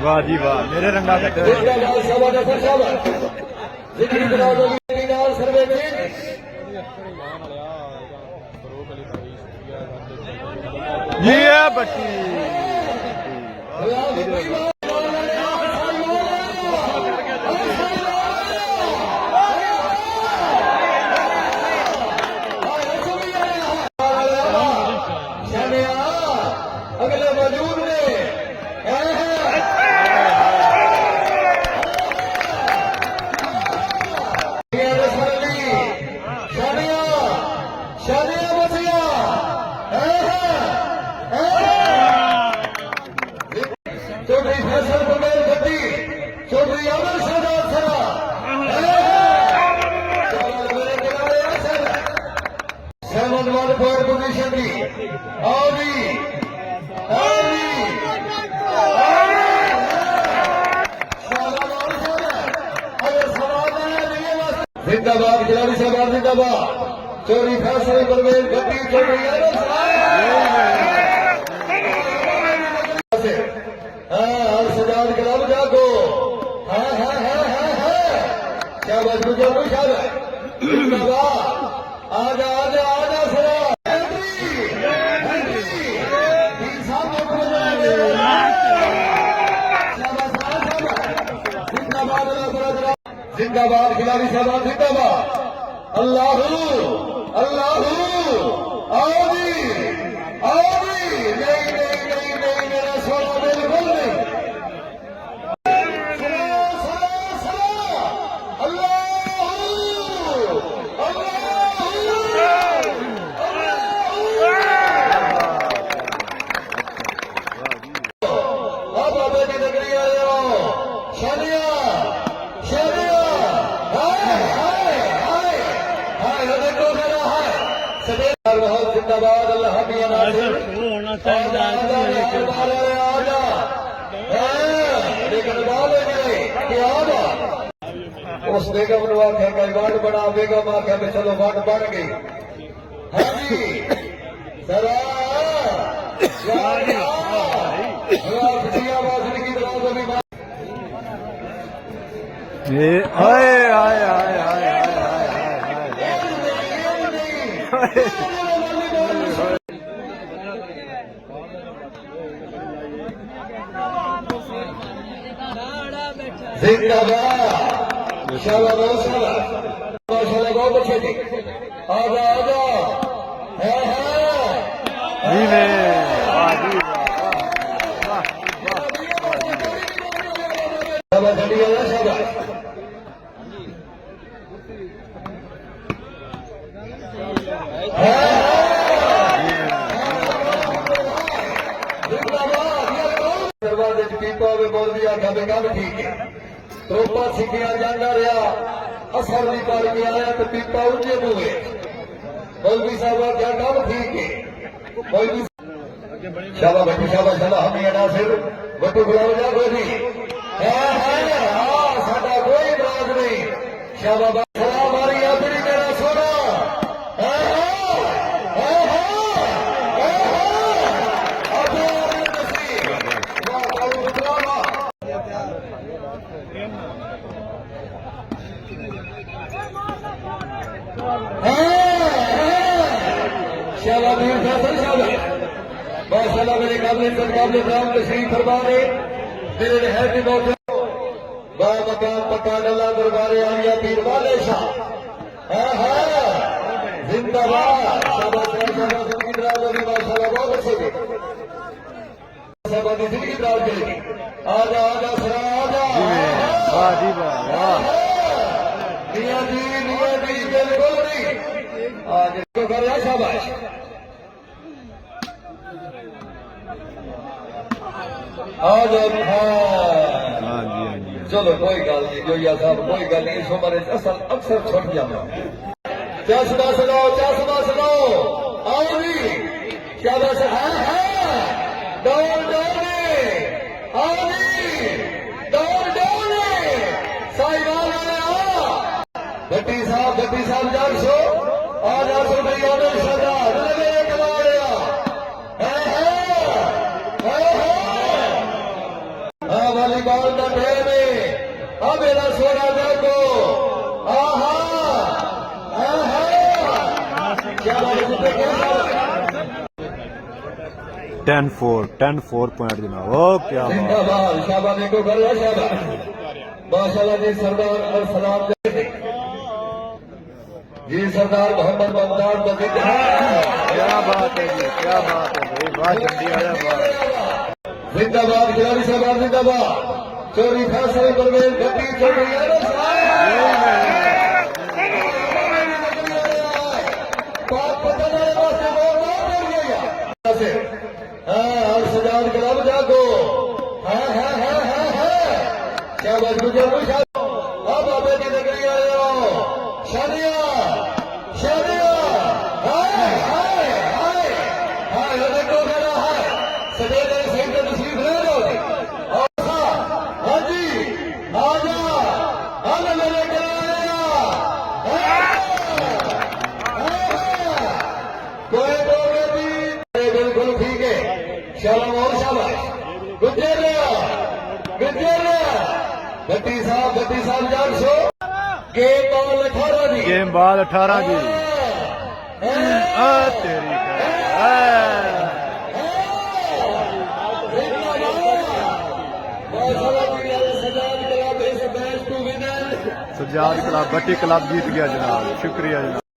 वाह जी वाह, मेरे रंगा कटे जी है बच्ची अगले मौजूद ने चौधरी फैसल बमेल भट्टी चौधरी अमर सरदार सरा सेवन वन फोर पोजिशन की जिंदाबाद खिलाड़ी साहब जिंदाबाद चौधरी फैसल बमेल भट्टी चौधरी अमर सजाद कलाम जागो शाबाश आजा आजा आजा सरा जिंदाबाद खिलाड़ी साहब जिंदाबाद अल्लाह अल्लाह आओ जी नहीं मेरा सोना बिल्कुल नहीं जिंदाबाद अल्लाह उस बेगम ने आख्या कई वंड बना बेगम आख्या में चलो वंड बन गई हाँ जी सरा जिंदाबाद शाबाश माशाल्लाह बहुत अच्छे थे आजा आजा दरवाजे पीपा में बोल दिया गल ठीक है त्रोपा सिखिया जाना रहा असर नहीं कर के आया तो पीपा उंजे मुए मौलवी साहब क्या गल ठीक है मौलवी शाबा बट्टू शाबा हम नासिर बट्टू गुलाम जागो जी साडा कोई इतराज नहीं शाबा सलाम आ रही अपनी मेरा सोना माशाल्लाह मेरे काबिल राम तशरीफ फरमा रहे मेरे नहर की मौत बामकाम पकान अल्लाह दरबारे आलिया पीर वाले शाह जिंदाबाद शाबाश जिंदगी दराज होगी माशाल्लाह बहुत अच्छे थे साहबानी जिंदगी दराज करेगी आजा आजा सरा आजा मियां जी बिल्कुल नहीं आज इसको कर रहा शाबाश आज चलो कोई गल नहीं जोया साहब कोई गल नहीं इस उम्र असल अक्सर छुट जाना चश्मा सुनाओ आओ जी शाबाश दौड़ आओ जी रुपये आने सरदार लगे कमा लिया हाँ वॉलीबॉल का ढेर में अब मेरा सोना देखो आहा क्या बात है 10-4 पॉइंट जनाब ओ क्या बात जिंदाबाद शाबाश देखो कर रहा शाबाश माशाल्लाह जी सरदार और सलाम जी सरदार मोहम्मद ममदार मजीद क्या बात है जी क्या बात है भाई वाह जल्दी आया वाह जिंदाबाद खिलाड़ी साहब जिंदाबाद चोरी फैसले परवेज गड्डी चोरी और सजाद गुलाब जागो क्या बात गुजर अब बाबे की नगरी आए हो शादिया शादिया देखो मेरा है सजेद सही का तस्वीर ले लो हाँ जी आजा आजा मेरे कोई बोले भी बिल्कुल ठीक है शाबाश और शाबाश गुजर भट्टी साहब जान सो गेम बॉल 18 जी गेम बाद 18 जी आ तेरी सजाद क्लब बट्टी क्लब जीत गया जनाब शुक्रिया जनाब